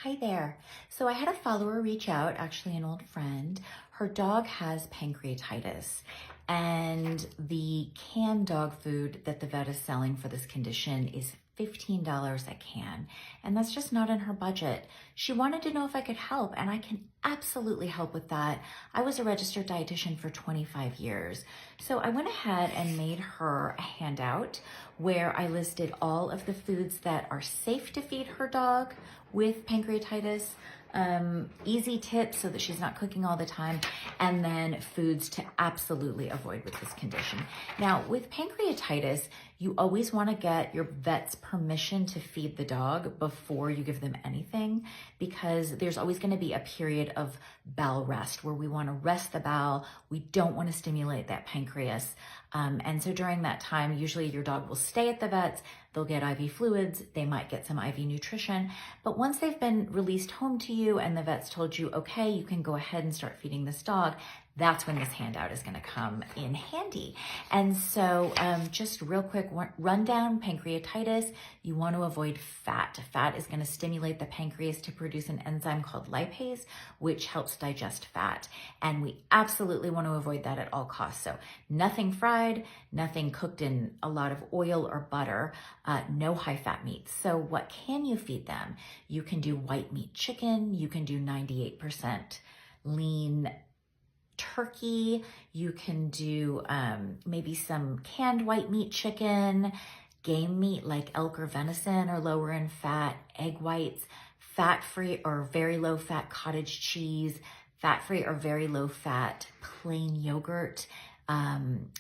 Hi there. So I had a follower reach out, actually an old friend. Her dog has pancreatitis, and the canned dog food that the vet is selling for this condition is $15 a can, and that's just not in her budget. She wanted to know if I could help, and I can absolutely help with that. I was a registered dietitian for 25 years. So I went ahead and made her a handout where I listed all of the foods that are safe to feed her dog with pancreatitis, easy tips so that she's not cooking all the time, and then foods to absolutely avoid with this condition. Now, with pancreatitis, you always want to get your vet's permission to feed the dog before you give them anything, because there's always going to be a period of bowel rest where we want to rest the bowel. We don't want to stimulate that pancreas. And so during that time, usually your dog will stay at the vet's, they'll get IV fluids, they might get some IV nutrition, but once they've been released home to you and the vet's told you, okay, you can go ahead and start feeding this dog, that's when this handout is going to come in handy. And so just real quick rundown, pancreatitis, you want to avoid fat. Fat is going to stimulate the pancreas to produce an enzyme called lipase, which helps digest fat. And we absolutely want to avoid that at all costs. So nothing fried, nothing cooked in a lot of oil or butter, no high fat meats. So what can you feed them? You can do white meat chicken, you can do 98% lean turkey, you can do maybe some canned white meat chicken, game meat like elk or venison are lower in fat, egg whites, fat-free or very low-fat cottage cheese, fat-free or very low-fat plain yogurt.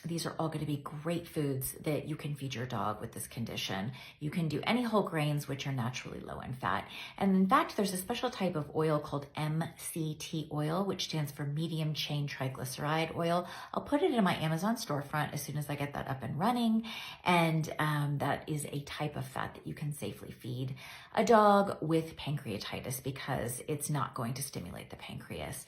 These are all going to be great foods that you can feed your dog with this condition. You can do any whole grains, which are naturally low in fat. And in fact, there's a special type of oil called MCT oil, which stands for medium chain triglyceride oil. I'll put it in my Amazon storefront as soon as I get that up and running. And that is a type of fat that you can safely feed a dog with pancreatitis because it's not going to stimulate the pancreas.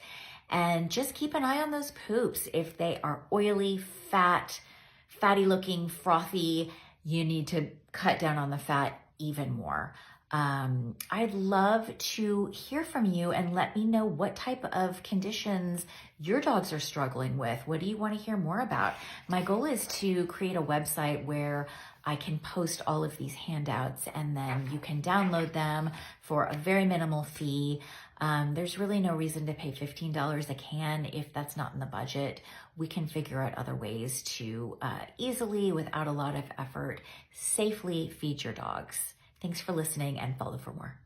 And just keep an eye on those poops. If they are oily, fatty looking, frothy, you need to cut down on the fat even more. I'd love to hear from you and let me know what type of conditions your dogs are struggling with. What do you want to hear more about? My goal is to create a website where I can post all of these handouts and then you can download them for a very minimal fee. There's really no reason to pay $15 a can if that's not in the budget. We can figure out other ways to easily, without a lot of effort, safely feed your dogs. Thanks for listening and follow for more.